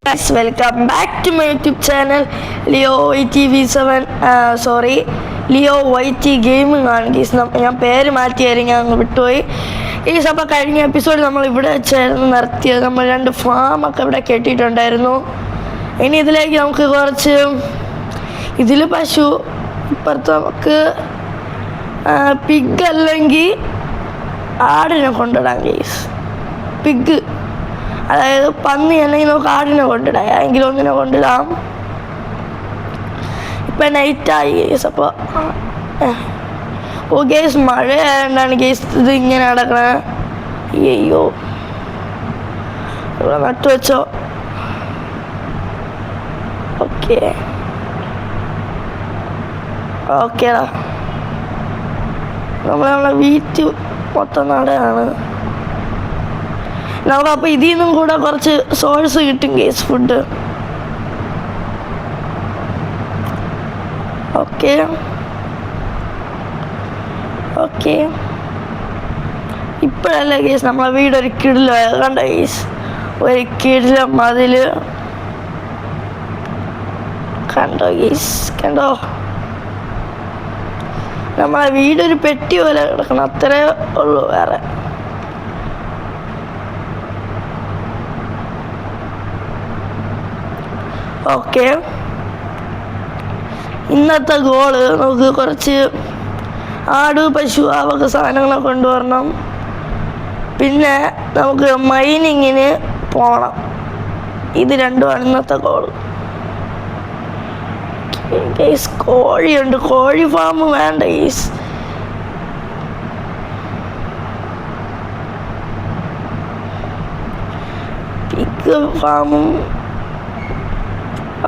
Guys, welcome back to my YouTube channel Leo YTV7 Leo YT Gaming ആണ് ഗീസ്. ഞാൻ പേര് മാറ്റിയായിരുന്നു, ഞാൻ അങ്ങ് വിട്ടുപോയി ഗീസ്. അപ്പോൾ കഴിഞ്ഞ എപ്പിസോഡ് നമ്മൾ ഇവിടെ വെച്ചായിരുന്നു നിർത്തിയത്. നമ്മൾ 2 ഫാമൊക്കെ ഇവിടെ കെട്ടിയിട്ടുണ്ടായിരുന്നു. ഇനി ഇതിലേക്ക് നമുക്ക് കുറച്ച് ഇതിൽ പശു, ഇപ്പുറത്ത് നമുക്ക് പിഗ് അല്ലെങ്കിൽ ആടിനെ കൊണ്ടിടാം ഗീസ്. പിഗ് അതായത് പന്നി അല്ലെങ്കിൽ നമുക്ക് ആടിനെ കൊണ്ടിടാം, എങ്കിലും ഒന്നിനെ കൊണ്ടിടാം. ഇപ്പം നൈറ്റായി ഗേസ്. അപ്പോൾ ഗേസ് മഴ ആയതുകൊണ്ടാണ് ഗേസ് ഇത് ഇങ്ങനെ നടക്കണേ. അയ്യോ, ഇവിടെ നട്ടു വെച്ചോ. ഓക്കേടാ, നമ്മളെ വീട്ടിൽ മൊത്തം നടയാണ് നമുക്ക്. അപ്പോൾ ഇതിൽ നിന്നും കൂടെ കുറച്ച് സോഴ്സ് കിട്ടും ഗേസ്, ഫുഡ്. ഓക്കെ ഇപ്പോഴല്ലേ ഗേസ് നമ്മളെ വീടൊരു കിടിലോ കണ്ടോ ഗേസ്, ഒരു കിടില മതിൽ കണ്ടോ ഗേസ്, കണ്ടോ. നമ്മളെ വീടൊരു പെട്ടി പോലെ കിടക്കണം, അത്രേ ഉള്ളൂ. വേറെ ഓക്കെ, ഇന്നത്തെ ഗോള് നമുക്ക് കുറച്ച് ആട്, പശു, അവക്ക് സാധനങ്ങളൊക്കെ കൊണ്ടുവരണം. പിന്നെ നമുക്ക് മൈനിങ്ങിന് പോകണം. ഇത് രണ്ടുമാണ് ഇന്നത്തെ ഗോള്. ഗൈസ് കോഴിയുണ്ട്, കോഴി ഫാം വേണ്ട ഗൈസ്. പിഗ് ഫാമും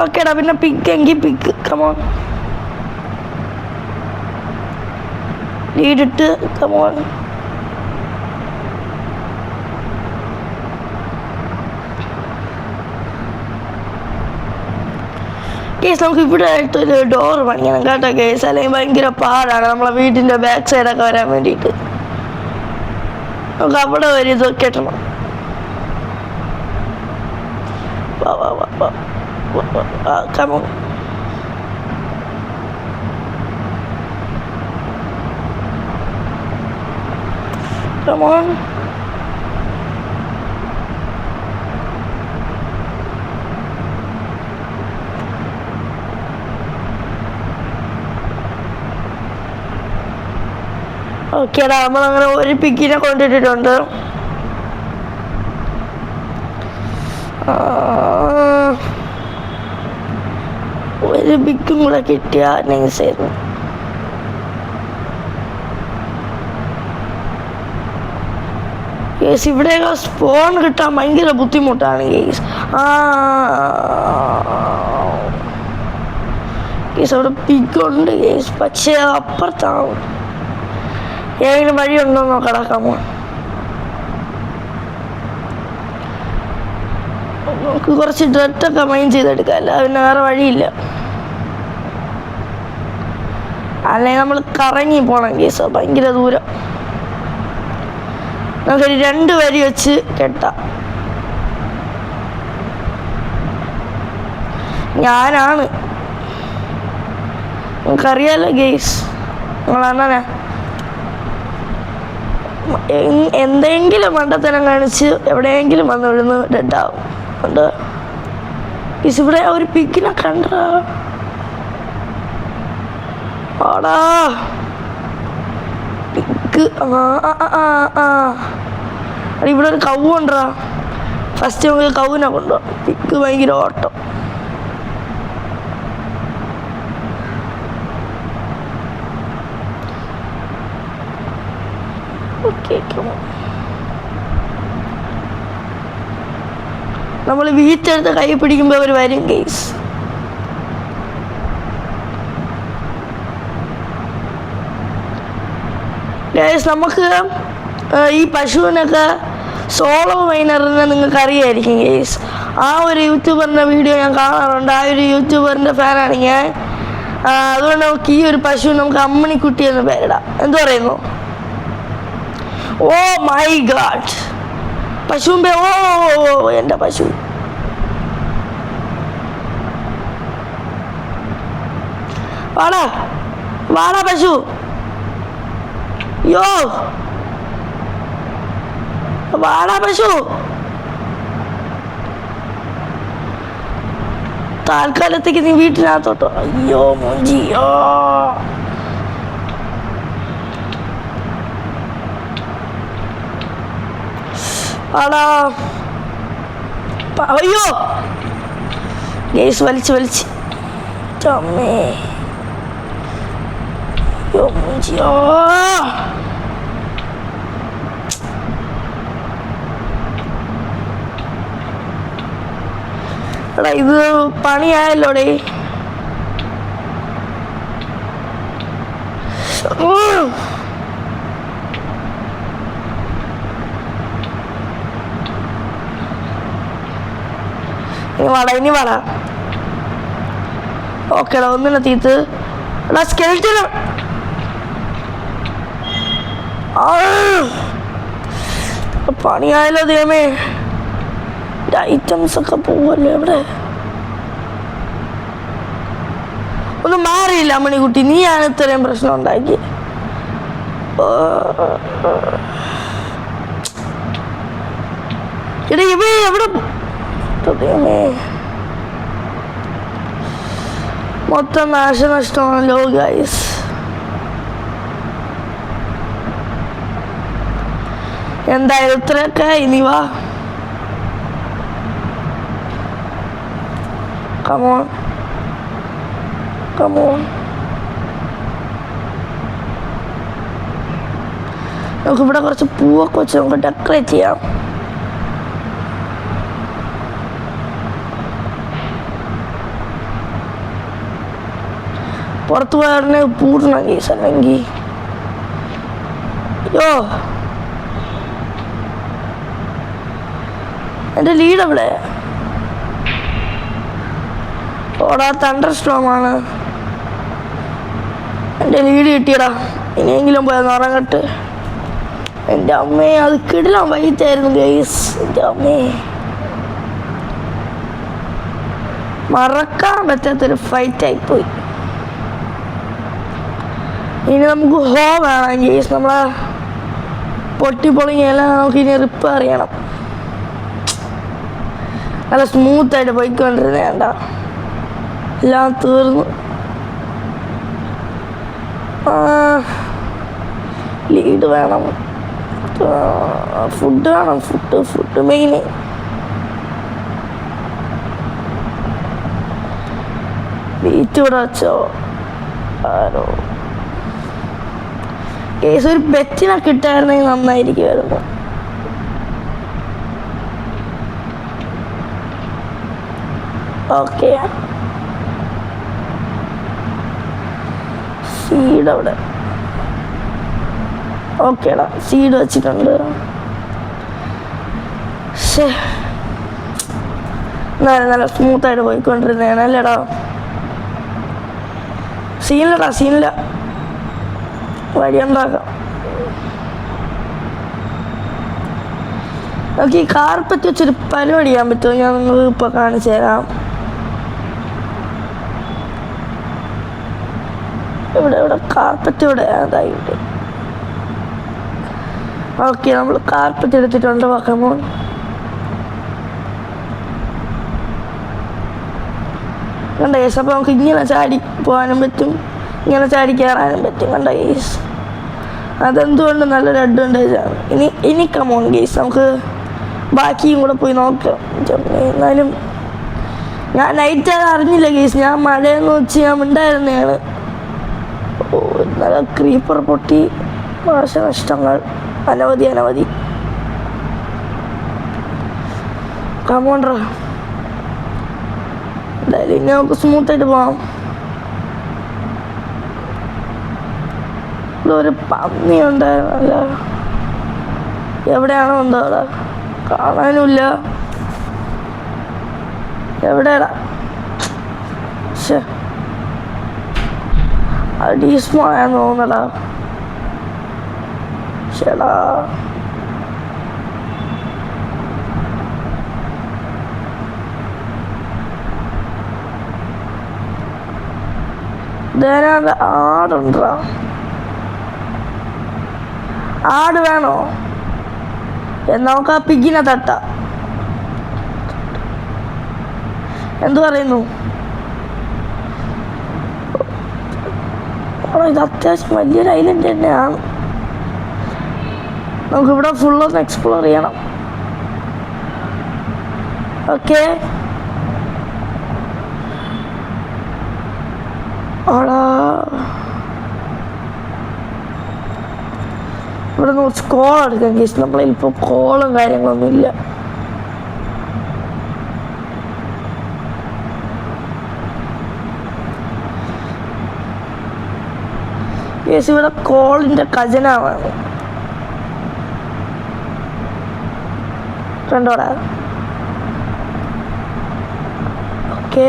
ഓക്കേടാ. പിന്നെ പിഗ് എങ്കിൽ പിഗ്, കമോൺ ലീഡിട്ട്, കമോൺ. കേസ് നമുക്ക് ഇവിടെ ആയിട്ടൊരു ഡോർ പണിയണം കേട്ടോ കേസ്, അല്ലെങ്കിൽ ഭയങ്കര പാടാണ് നമ്മളെ വീടിൻ്റെ ബാക്ക് സൈഡൊക്കെ വരാൻ വേണ്ടിയിട്ട്. നമുക്ക് അവിടെ ഒരു ഇത് കെട്ടണം. Come on. Come on. ഓക്കേടാ, നമ്മളങ്ങനെ ഒരു പിക്കിനെ കൊണ്ടിട്ടിട്ടുണ്ട്. ഒരു ബിഗും കൂടെ കിട്ടിയ നൈസായിരുന്നു. ഗേസ് ഇവിടെയൊക്കെ സ്പോൺ കിട്ടാൻ ഭയങ്കര ബുദ്ധിമുട്ടാണ് ഗേസ്. ഗേസ് അവിടെ പിഗുണ്ട് ഗേസ്, പക്ഷേ അപ്പുറത്താണ്. ഏതെങ്കിലും വഴിയുണ്ടോ നോക്കടാക്കാമോ? നമുക്ക് കുറച്ച് ഡ്രട്ടൊക്കെ മൈൻ ചെയ്തെടുക്കാം, അല്ല പിന്നെ വേറെ വഴിയില്ല. അല്ലെങ്കിൽ നമ്മൾ കറങ്ങി പോകണം കേസ്, ഭയങ്കര ദൂരം. നമുക്കൊരു 2 വരി വെച്ച് കെട്ടാം. ഞാനാണ്, നമുക്കറിയാലോ ഗേസ്, നിങ്ങളണ്ണനാ. എന്തെങ്കിലും മണ്ടത്തരം കാണിച്ച് എവിടെയെങ്കിലും വന്ന് വിടുന്ന് ഡെഡാവും. ഉണ്ട് ഗേസ്, ഇവിടെ ഒരു പിക്കിനെ കണ്ടാ ആടാ പിക്ക്. ഇവിടെ ഒരു കവ് കൊണ്ടാ. ഫസ്റ്റ് നമുക്ക് കവുനെ കൊണ്ടുപോകാം. പിക്ക് ഭയങ്കര ഓട്ടം. നമ്മൾ വീട്ടെടുത്ത് കൈ പിടിക്കുമ്പോൾ അവർ വരും ഗേസ്. നമുക്ക് ഈ പശുവിനൊക്കെ സോളോ മൈനറിനെ നിങ്ങൾക്ക് അറിയായിരിക്കും ഗേസ്. ആ ഒരു യൂട്യൂബറിൻ്റെ വീഡിയോ ഞാൻ കാണാറുണ്ട്. ആ ഒരു യൂട്യൂബറിൻ്റെ ഫാനാണ് ഞാൻ. അതുകൊണ്ട് നമുക്ക് ഈ ഒരു പശു നമുക്ക് അമ്മണിക്കുട്ടി എന്ന് പേരിടാം. എന്തു പറയുന്നു? ഓ മൈ ഗാഡ്, പശുവിൻ്റെ, ഓ എൻ്റെ പശു. വാടാ വാടാ പശു. യോ വാടാ പശു. താൽക്കാലത്തേക്ക് നീ വീട്ടിനകത്തോട്ടോ. അയ്യോ മോഞ്ചിയോ. ആടാ അയ്യോ ഗേസ് വലിച്ച് അമ്മേ. അയ്യോ മോഞ്ചിയോ. എടാ ഇത് പണിയായല്ലോടേ. ഇനി വാടാ. ഓക്കേടാ ഒന്നിനെ തീത്ത്. എടാ സ്കെൽറ്റൻ പണിയായല്ലോ ദൈവമേ. ഐറ്റംസ് ഒക്കെ പോവല്ലേ എവിടെ. ഒന്നും മാറിയില്ല മണിക്കുട്ടി, നീയാണ് ഇത്രയും പ്രശ്നം ഉണ്ടാക്കി. എടാ ഇവ എവിടെ മൊത്തം നാശനഷ്ടമാണല്ലോ ഗൈസ്. എന്തായാലും ഇത്രയൊക്കെ ഇനി വാ. Come on. നമുക്ക് ഇവിടെ കുറച്ച് പൂവൊക്കെ വെച്ച് നമുക്ക് ഡെക്കറേറ്റ് ചെയ്യാം. പുറത്ത് പോയാൽ പൂർണ്ണ കേസ് അല്ലെങ്കിൽ. യോ എൻ്റെ ലീഡ് എവിടെ? ഓടാ തണ്ടർ സ്ട്രോമാണ്. എൻ്റെ ലീഡ് കിട്ടിയടാ. ഇനിയെങ്കിലും പോയെന്ന് ഉറങ്ങട്ട്. എൻ്റെ അമ്മേ അത് കിടിലം വൈറ്റായിരുന്നു ഗൈസ്. എൻ്റെ അമ്മേ മറക്കാൻ പറ്റാത്തൊരു ഫൈറ്റായിപ്പോയി. ഇനി നമുക്ക് ഹോ വേണം ഗൈസ്. നമ്മളെ പൊട്ടിപ്പൊളിങ്ങെല്ലാം നമുക്ക് ഇനി റിപ്പയർ ചെയ്യണം. നല്ല സ്മൂത്തായിട്ട് പോയിക്കൊണ്ടിരുന്നേ. വേണ്ട എല്ലാം തീർന്നു. ലീഡ് വേണം, ഫുഡ് വേണം. Food main. ബീറ്റ് ഇവിടെ വെച്ചോ ആരോ. കേസ് ഒരു ബെറ്റിനൊക്കെ ഇട്ടായിരുന്നെങ്കിൽ നന്നായിരിക്കുമായിരുന്നു. ഓക്കെ സീഡ് അവിടെ. ഓക്കേടാ സീഡ് വെച്ചിട്ടുണ്ട്. നല്ല സ്മൂത്തായിട്ട് പോയിക്കൊണ്ടിരുന്നതാണ് അല്ലേടാ. സീനില്ല വഴിയുണ്ടാക്കാം. നമുക്ക് ഈ കാർപ്പറ്റ് വെച്ചൊരു പരിപാടി ചെയ്യാൻ പറ്റുമോ? ഞാൻ നിങ്ങൾക്ക് ഇപ്പോൾ കാണിച്ചു തരാം. ഇവിടെ കാർപ്പറ്റ് ഇവിടെ അതായിട്ട്. ഓക്കെ നമ്മൾ കാർപ്പറ്റ് എടുത്തിട്ടുണ്ട്. വെക്കുമ്പോൾ കണ്ട കേസ്. അപ്പോൾ നമുക്ക് ഇങ്ങനെ ചാടി പോകാനും പറ്റും, ഇങ്ങനെ ചാടി കയറാനും പറ്റും. കണ്ട കേസ് അതെന്തുകൊണ്ട് നല്ലൊരു അഡ്വാൻറ്റേജാണ്. ഇനി കമോൺ കേസ് നമുക്ക് ബാക്കിയും കൂടെ പോയി നോക്കാം. എന്നാലും ഞാൻ നൈറ്റ് അത് അറിഞ്ഞില്ല കേസ്. ഞാൻ മഴയെന്ന് വെച്ച് ഞാൻ ഉണ്ടായിരുന്നതാണ്. നല്ല ക്രീപ്പർ പൊട്ടി. നാശനഷ്ടങ്ങൾ അനവധി. കമോണ്ട്രാ എന്തായാലും ഇനി നമുക്ക് സ്മൂത്തായിട്ട് പോവാം. ഇവിടെ ഒരു പന്നി ഉണ്ടായിരുന്നല്ല. എവിടെയാണോ എന്താ അവിടെ കാണാനുമില്ല. എവിടെയാടാ? അഡീസ്മാണെന്ന് തോന്നടാ. ചേടാ ഇതിനകത്ത് ആടുണ്ടോ? ആട് വേണോ? നമുക്ക് ആ പിഗിനെ തട്ടാം. എന്തു പറയുന്നു? ഇത് അത്യാവശ്യം വലിയൊരു ഐലൻഡ് തന്നെയാണ്. നമുക്കിവിടെ ഫുള്ളൊന്ന് എക്സ്പ്ലോർ ചെയ്യണം. ഓക്കെ, ഇവിടെ നിന്ന് കുറച്ച് കോൾ എടുക്കാം കേസ്. നമ്മളിപ്പോൾ കോളും കാര്യങ്ങളൊന്നും ഇല്ല. കേസ് ഇവിടെ കോളിൻ്റെ ഖജനാവാണ്. കണ്ടോടാ? ഓക്കെ,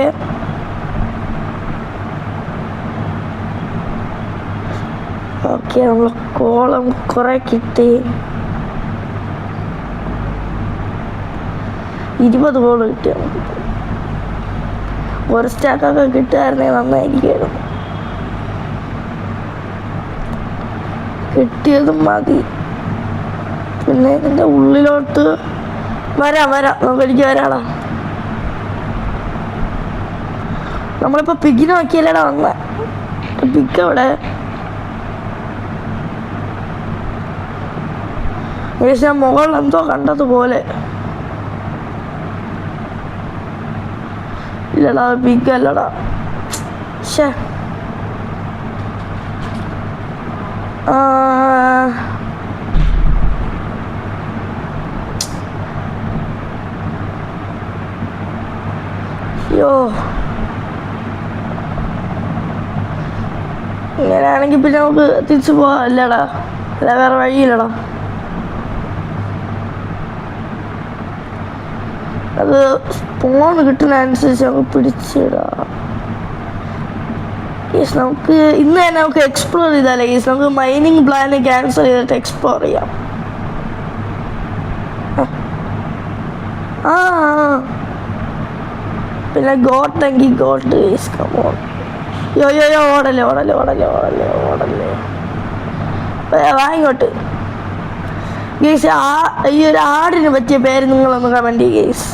ഓക്കെ, നമ്മൾ കോളം കുറെ കിട്ടി. 20 കോള് കിട്ടി. നമുക്ക് ഒരു സ്റ്റാക്കൊക്കെ കിട്ടുമായിരുന്നെങ്കിൽ നന്നായിരിക്കുമായിരുന്നു. കിട്ടിയത് മതി. പിന്നെ ഇതിൻ്റെ ഉള്ളിലോട്ട് വരാം. നമുക്ക് എനിക്ക് വരാടാ. നമ്മളിപ്പോൾ പിഗിനെ നോക്കിയല്ലേടാ വന്ന. പിഗ് അവിടെ ഞാൻ മുകളിൽ എന്തോ കണ്ടതുപോലെ. ഇല്ലടാ, പിഗ് അല്ലടാ. ശേ, അയ്യോ, ഇങ്ങനെയാണെങ്കിൽ പിന്നെ നമുക്ക് തിരിച്ചു പോവാം. അല്ലടാ, അല്ല വേറെ വഴിയില്ലടാ. അത് സ്പോൺ കിട്ടുന്നതനുസരിച്ച് നമുക്ക് പിടിച്ചിടാം. യെസ്, നമുക്ക് ഇന്ന് തന്നെ നമുക്ക് എക്സ്പ്ലോർ ചെയ്താലേ യെസ്, നമുക്ക് മൈനിങ് പ്ലാൻ ക്യാൻസൽ ചെയ്തിട്ട് എക്സ്പ്ലോർ ചെയ്യാം. പിന്നെ ഗോട്ടെങ്കിൽ ഗോട്ട് യെസ്, കമോൺ. യോ ഓടല്ലേ. വാങ്ങിക്കോട്ട് ഗേസ്. ഈ ഒരു ആടിന് പറ്റിയ പേര് നിങ്ങളൊന്ന് കമൻറ്റ് ചെയ്യ് ഗേസ്.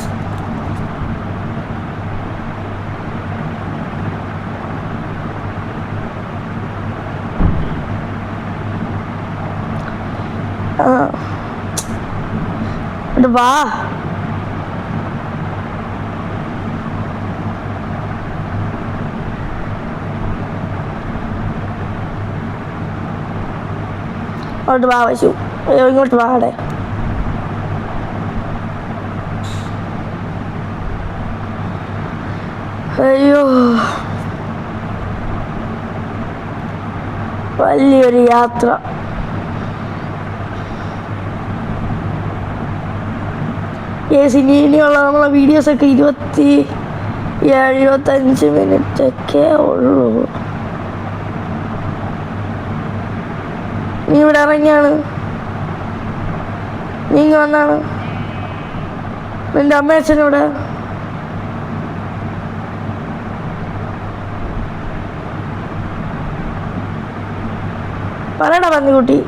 വാ, അങ്ങോട്ട് വാ പശു. ഇങ്ങോട്ട് വാടെ. അയ്യോ, വലിയൊരു യാത്ര. ഇനിയുള്ള നമ്മളെ വീഡിയോസൊക്കെ 27-25 മിനിറ്റൊക്കെ ഉള്ളൂ. നീ ഇവിടെ ഇറങ്ങിയാണ്? നീ ഇങ്ങ് വന്നാണ്? നിന്റെ അമ്മ അച്ഛനിവിടെ? പറയടാ പന്നിക്കുട്ടി,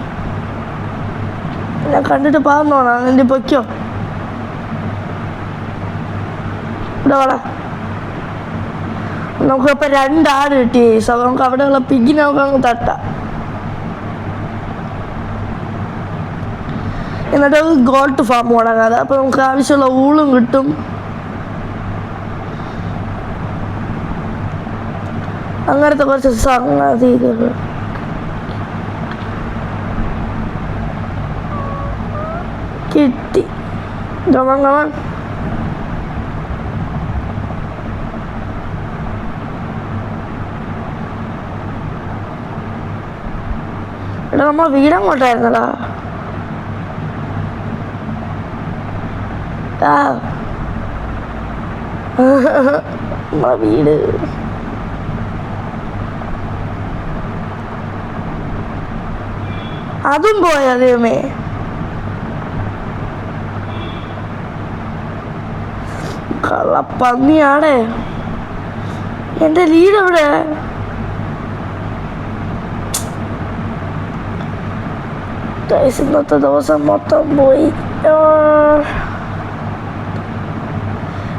ഞാൻ കണ്ടിട്ട് പാന്നോണാ. നിന്റെ പൊയ്ക്കോ. ഇവിടെ വേടാ. നമുക്കിപ്പോൾ 2 ആട് കിട്ടി. സോ നമുക്ക് അവിടെയുള്ള പിഗിനെ നമുക്ക് അങ്ങ് തട്ടാം. എന്നിട്ട് ഗോൾഡ് ഫാം തുടങ്ങാതെ. അപ്പോൾ നമുക്ക് ആവശ്യമുള്ള ഊളും കിട്ടും. അങ്ങനത്തെ കുറച്ച് സംഗതികൾ കിട്ടി. കമൺ. എടാ, നമ്മളെ വീടങ്ങോട്ടായിരുന്നടാ. നമ്മളെ വീട് അതും പോയ ദൈവമേ. കള്ളപ്പന്നിയാടെ. എൻ്റെ വീട് എവിടെ? ഇന്നത്തെ ദിവസം മൊത്തം പോയി.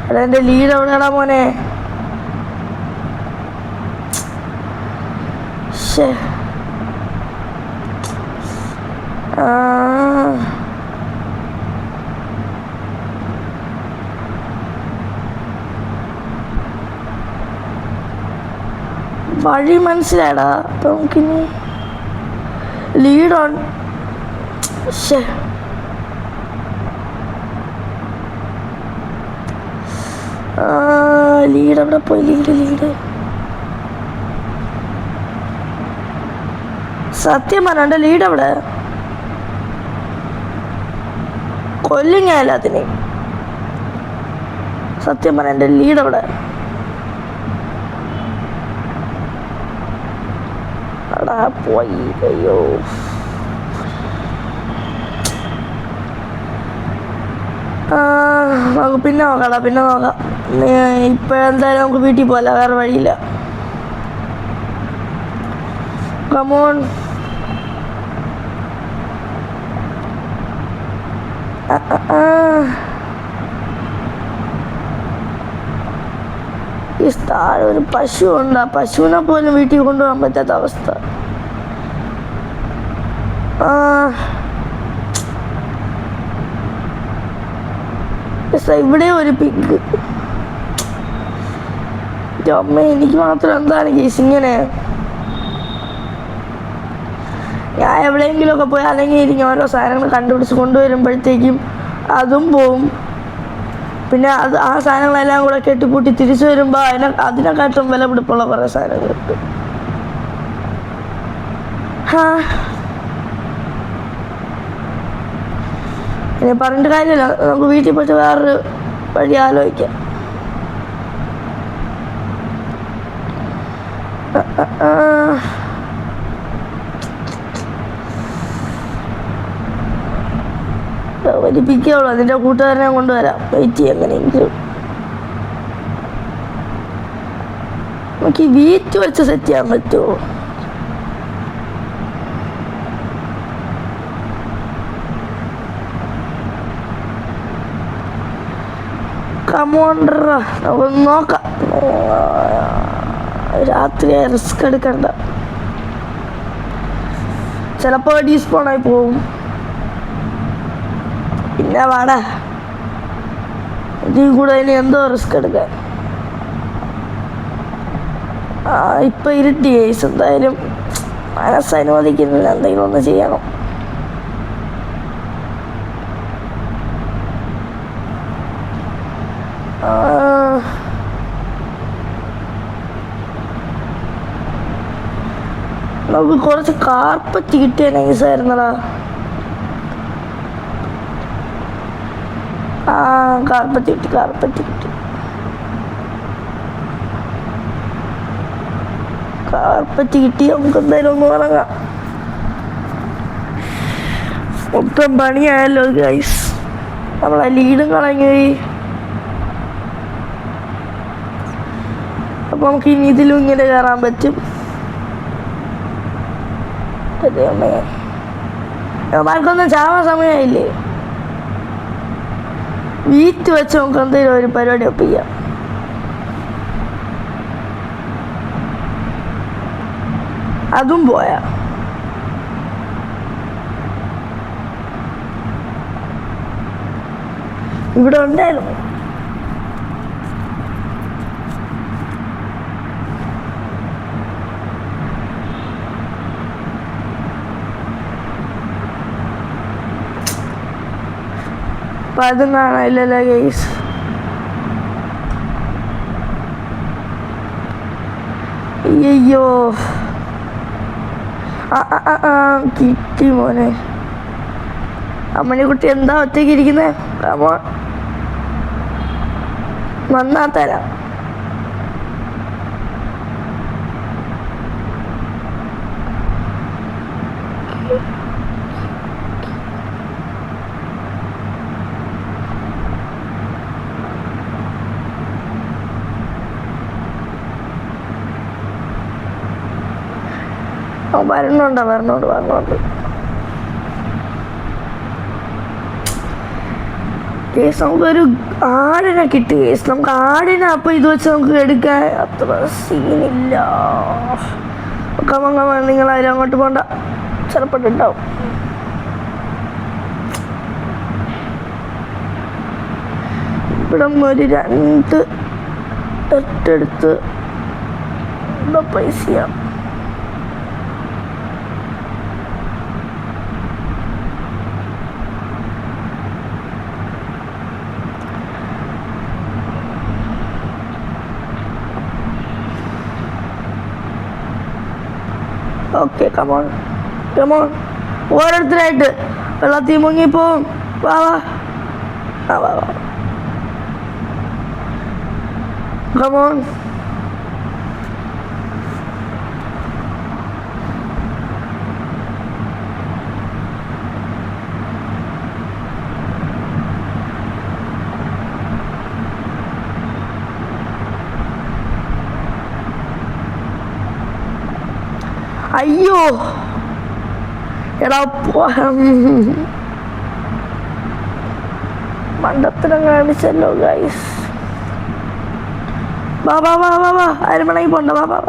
എടാ എൻ്റെ ലീഡ് എവിടെയാടാ മോനെ? വഴി മനസ്സിലായടാ. അപ്പം നമുക്കിനി ലീഡ് ലീഡ് എവിടെ പോയി? ലീഡ് സത്യം പറഞ്ഞ എൻ്റെ ലീഡ് എവിടെ? കൊല്ലിങ്ങല്ല അതിന്. സത്യം പറഞ്ഞ എൻ്റെ ലീഡ് എവിടെ? അടാ പോയി. അയ്യോ നമുക്ക് പിന്നെ നോക്കാടാ, പിന്നെ നോക്കാം. ഇപ്പോഴെന്തായാലും നമുക്ക് വീട്ടിൽ പോകല, വേറെ വഴിയില്ല. കമോൺ. ഈ താഴെ ഒരു പശു ഉണ്ട്. ആ പശുവിനെ പോലും വീട്ടിൽ കൊണ്ടുപോകാൻ പറ്റാത്ത അവസ്ഥ. ഇവിടെ ഒരു പിഗ്. അമ്മ എനിക്ക് മാത്രം എന്താണ് കേസ് ഇങ്ങനെ? ഞാൻ എവിടെയെങ്കിലുമൊക്കെ പോയി അല്ലെങ്കിൽ ഓരോ സാധനങ്ങൾ കണ്ടുപിടിച്ച് കൊണ്ടുവരുമ്പോഴത്തേക്കും അതും പോവും. പിന്നെ ആ സാധനങ്ങളെല്ലാം കൂടെ കെട്ടിപ്പൂട്ടി തിരിച്ചു വരുമ്പോൾ അതിനെക്കാട്ടും വില പിടിപ്പുള്ള കുറേ സാധനങ്ങൾ കിട്ടും. ഇനി പറഞ്ഞിട്ട് കാര്യമില്ല, നമുക്ക് വീട്ടിൽ പോയിട്ട് വേറൊരു വഴി ആലോചിക്കാം. വലിപ്പിക്കുള്ളൂ. അതിൻ്റെ കൂട്ടുകാരനെ കൊണ്ടുവരാം. വെയിറ്റ് ചെയ്യാം എങ്ങനെയെങ്കിലും. നമുക്ക് ഈ വീറ്റ് വെച്ച് സെറ്റ് ചെയ്യാൻ പറ്റുമോ? കമോണ്ടർ നമുക്കൊന്ന് നോക്കാം. രാത്രി റിസ്ക് എടുക്കണ്ട. ചിലപ്പോൾ ഡീസ്പോണായി പോവും. പിന്നെ വാടാ, ഇതിൽ കൂടെ ഇനി എന്തോ റിസ്ക് എടുക്കാൻ. ഇപ്പം ഇരുട്ടി കേസ്. എന്തായാലും മനസ്സനുവദിക്കുന്നില്ല, എന്തെങ്കിലും ഒന്ന് ചെയ്യണം. നമുക്ക് കുറച്ച് കാർപ്പറ്റ് കിട്ടിയ നൈസായിരുന്നടാ. കാർപ്പറ്റ് കിട്ടി. കാർപ്പറ്റ് കിട്ടി. നമുക്ക് എന്തായാലും ഒന്ന് ഇറങ്ങാം. മൊത്തം പണിയായല്ലോ ഗൈസ്. നമ്മളെ ലീഡും കളഞ്ഞു. അപ്പൊ നമുക്ക് ഇനി ഇതിലും ഇങ്ങനെ കയറാൻ പറ്റും. അമ്മമാർക്കൊന്നും ചാവാൻ സമയമായില്ലേ? വീറ്റ് വെച്ച് നമുക്ക് എന്തെങ്കിലും ഒരു പരിപാടി ഒപ്പിക്കാം. അതും പോയാ ഇവിടെ ഉണ്ടായിരുന്നു. അപ്പം അതും കാണാനില്ലല്ലോ ഗൈസ്. അയ്യോ കിട്ടി മോനെ. അമ്മണിക്കുട്ടി എന്താ ഒറ്റയ്ക്ക് ഇരിക്കുന്നേ? വന്നാ തരാം. വരണുണ്ട്. കേസ് നമുക്കൊരു ആടിനെ കിട്ടി കേസ്. നമുക്ക് ആടിനെ അപ്പം ഇത് വെച്ച് നമുക്ക് എടുക്കാൻ അത്ര സീനില്ല. കമ നിങ്ങളാരും അങ്ങോട്ട് പോകണ്ട, ചിലപ്പോൾ ഉണ്ടാവും. ഇവിടെ ഒരു 2 ടെട്ടെടുത്ത് പൈസ ഓക്കെ. കമോൺ ഓരോരുത്തരായിട്ട് വെള്ളത്തിൽ മുങ്ങിപ്പോവും. വാ കമോൺ. അയ്യോ എടാ മണ്ടത്തരം കാണിച്ചല്ലോ ഗൈസ്. വാ അരമണയിൽ പോണ്ട. വാ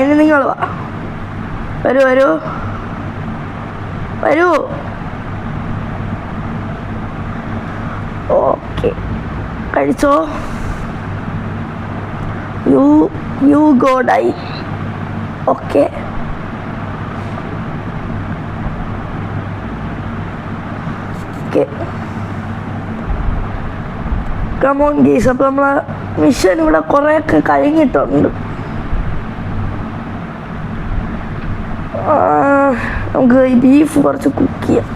ഇനി നിങ്ങൾ വരൂ. ഓക്കെ കഴിച്ചോ. യു ഗോ ഡൈ. Okay come on guys. അപ്പം നമ്മളെ മിഷൻ ഇവിടെ കുറേയൊക്കെ കഴിഞ്ഞിട്ടുണ്ട്. നമുക്ക് ഈ ബീഫ് കുറച്ച് കുക്ക് ചെയ്യാം.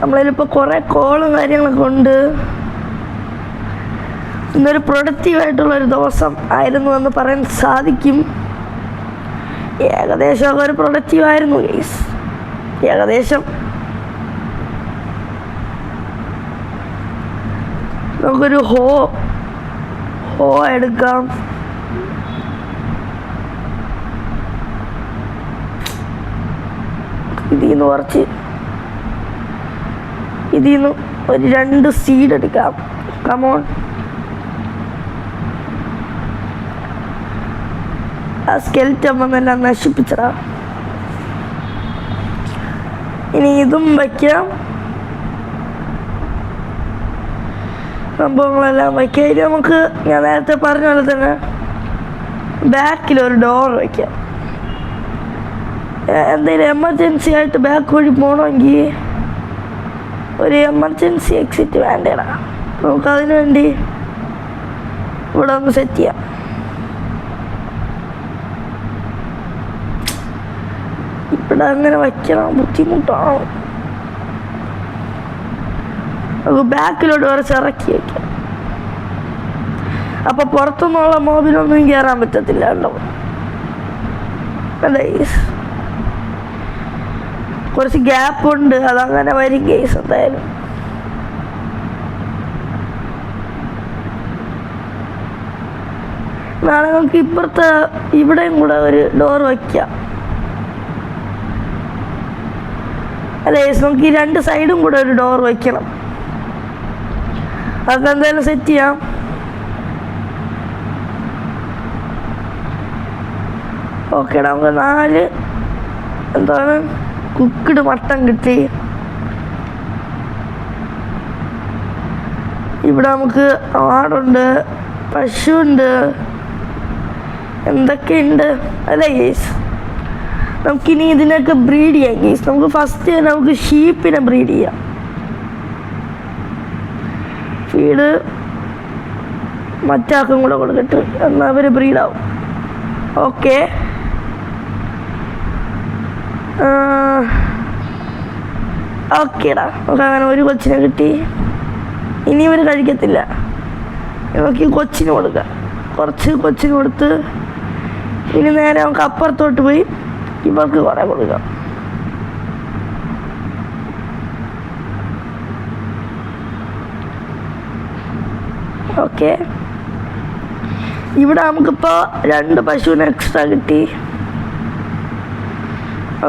നമ്മളതിലിപ്പോൾ കുറേ കോളും കാര്യങ്ങളൊക്കെ ഉണ്ട്. ഇന്നൊരു പ്രൊഡക്റ്റീവായിട്ടുള്ളൊരു ദിവസം ആയിരുന്നു എന്ന് പറയാൻ സാധിക്കും. ഏകദേശമൊക്കെ ഒരു പ്രൊഡക്റ്റീവായിരുന്നു ഗൈസ്, ഏകദേശം. നമുക്കൊരു ഹോ എടുക്കാം. ഇതിന്ന് ഒരു 2 സീഡ് എടുക്കാം. കമോൺ. ആ സ്കെൽറ്റൻ വന്നെല്ലാം നശിപ്പിച്ചടാ. ഇനി ഇതും വയ്ക്കാം, സംഭവങ്ങളെല്ലാം വയ്ക്കാം. ഇനി നമുക്ക് ഞാൻ നേരത്തെ പറഞ്ഞ പോലെ തന്നെ ബാക്കിലൊരു ഡോർ വയ്ക്കാം. എന്തെങ്കിലും എമർജൻസി ആയിട്ട് ബാക്ക് വഴി പോകണമെങ്കിൽ ഒരു എമർജൻസി എക്സിറ്റ് വേണ്ടേടാ. നമുക്കതിന് വേണ്ടി ഇവിടെ ഒന്ന് സെറ്റ് ചെയ്യാം. ഇവിടെ അങ്ങനെ വയ്ക്കണം, ബുദ്ധിമുട്ടാണ്. നമുക്ക് ബാക്കിലോട്ട് കുറച്ച് ഇറക്കി വയ്ക്കാം. അപ്പം പുറത്തുനിന്നുള്ള മോബിലൊന്നും കയറാൻ പറ്റത്തില്ല കേട്ടോ. അല്ലേ, കുറച്ച് ഗ്യാപ്പ് ഉണ്ട്, അതങ്ങനെ വരും കേസ് എന്തായാലും. നാളെ നമുക്ക് ഇപ്പുറത്തെ ഇവിടെയും കൂടെ ഒരു ഡോർ വയ്ക്കാം. അല്ലേ, നമുക്ക് ഈ 2 സൈഡും കൂടെ ഒരു ഡോർ വയ്ക്കണം. അതൊക്കെ എന്തായാലും സെറ്റ് ചെയ്യാം. ഓക്കേടാ, നമുക്ക് 4 എന്താണ് കുക്ക്ഡ് മട്ടൻ കിട്ടി. ഇവിടെ നമുക്ക് ആടുണ്ട്, പശുവുണ്ട്, എന്തൊക്കെയുണ്ട് അല്ലേ ഗേസ്. നമുക്കിനി ഇതിനൊക്കെ ബ്രീഡ് ചെയ്യാം ഗേസ്. നമുക്ക് ഫസ്റ്റ് നമുക്ക് ഷീപ്പിനെ ബ്രീഡ് ചെയ്യാം. ഫീഡ് മറ്റാക്കും കൂടെ കൊടുക്കട്ടെ, എന്നാൽ അവർ ബ്രീഡാവും. ഓക്കെ, ഓക്കേടാ. നമുക്ക് അങ്ങനെ ഒരു കൊച്ചിനെ കിട്ടി. ഇനി ഇവർ കഴിക്കത്തില്ല. ഇവർക്ക് കൊച്ചിന് കൊടുക്കാം, കുറച്ച് കൊച്ചിന് കൊടുത്ത് ഇനി നേരെ നമുക്ക് അപ്പുറത്തോട്ട് പോയി ഇവർക്ക് കുറേ കൊടുക്കാം. ഓക്കെ, ഇവിടെ നമുക്കിപ്പോൾ 2 പശുവിന് എക്സ്ട്രാ കിട്ടി.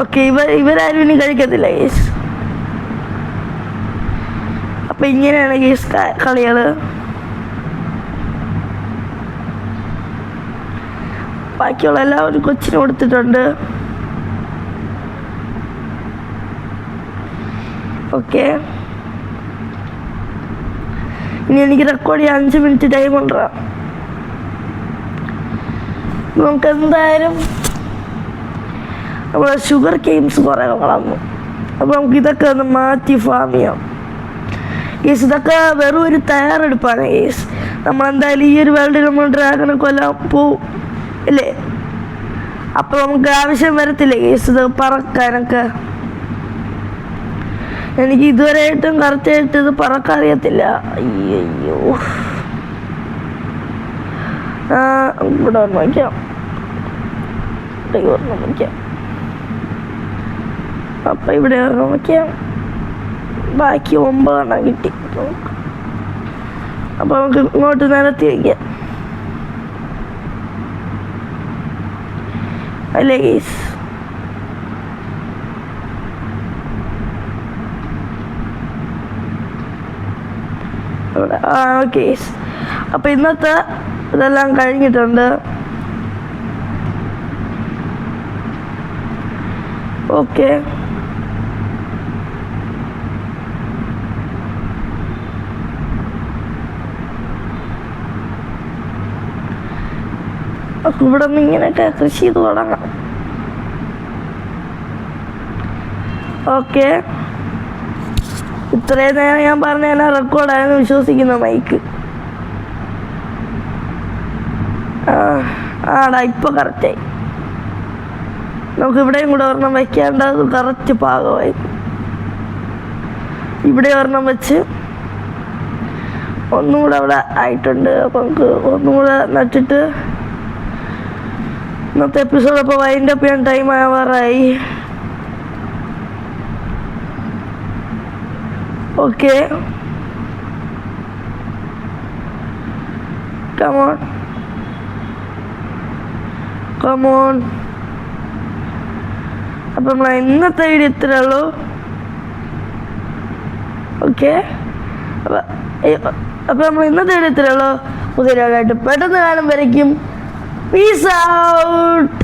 ഓക്കെ, ഇവരാരും ഇനി കഴിക്കത്തില്ല ഗേസ്. അപ്പം ഇങ്ങനെയാണ് ഗേസ് കളികൾ. ബാക്കിയുള്ള എല്ലാവരും കൊച്ചിന് കൊടുത്തിട്ടുണ്ട്. ഓക്കെ, ഇനി എനിക്ക് റെക്കോർഡ് ചെയ്യാൻ 5 മിനിറ്റ് ടൈം ഉണ്ടാ. നമുക്ക് എന്തായാലും നമ്മളെ ഷുഗർ കെയിംസ് കുറേ വളർന്നു. അപ്പോൾ നമുക്ക് ഇതൊക്കെ ഒന്ന് മാറ്റി ഫാം ചെയ്യാം ഗേസ്. ഇതൊക്കെ വെറും ഒരു തയ്യാറെടുപ്പാണ് ഗേസ്. നമ്മളെന്തായാലും ഈ ഒരു വേൾഡിൽ നമ്മൾ ഡ്രാഗനെ കൊല്ലാൻ പോവും അല്ലേ? അപ്പോൾ നമുക്ക് ആവശ്യം വരത്തില്ല ഗേസ് ഇത് പറക്കാനൊക്കെ. എനിക്ക് ഇതുവരെയായിട്ടും കറക്റ്റായിട്ട് ഇത് പറക്കാൻ അറിയത്തില്ല. അയ്യോ, ഇവിടെ വയ്ക്കാം, വയ്ക്കാം. അപ്പം ഇവിടെ വയ്ക്കാം. ബാക്കി 9 കിട്ടി. അപ്പം നമുക്ക് ഇങ്ങോട്ട് നിരത്തി വയ്ക്കാം അല്ലേ ഗേസ്? ഓക്കെ, അപ്പം ഇന്നത്തെ ഇതെല്ലാം കഴിഞ്ഞിട്ടുണ്ട്. ഓക്കെ, ഇവിടെ നിന്ന് ഇങ്ങനെയൊക്കെ കൃഷി ചെയ്ത് തുടങ്ങാം. ഓക്കെ, ഇത്രയും നേരം ഞാൻ പറഞ്ഞ റെക്കോർഡായിരുന്നു വിശ്വസിക്കുന്ന മൈക്ക്. ആടാ, ഇപ്പൊ കറക്റ്റായി. നമുക്ക് ഇവിടെയും കൂടെ ഒരെണ്ണം വയ്ക്കാണ്ടത് കറക്റ്റ് പാകമായി. ഇവിടെ ഒരെണ്ണം വെച്ച് ഒന്നും കൂടെ അവിടെ ആയിട്ടുണ്ട്. അപ്പം നമുക്ക് ഒന്നും കൂടെ നട്ടിട്ട് ഇന്നത്തെ എപ്പിസോഡ് അപ്പോൾ വൈൻഡ് അപ്പ് ചെയ്യാൻ ടൈം ആവാറായി. Okay, come on come on. അപ്പം നമ്മൾ ഇന്നത്തെ വീഡിയോ ഇത്രയേ ഉള്ളൂ. ഓക്കെ, അപ്പം നമ്മൾ ഇന്നത്തെ വീഡിയോ ഇത്രയേ ഉള്ളൂ. പുതിയ വീഡിയോ ആയിട്ട് പെട്ടെന്ന് കാണുമ്പോഴേക്കും പീസ് ഔട്ട്.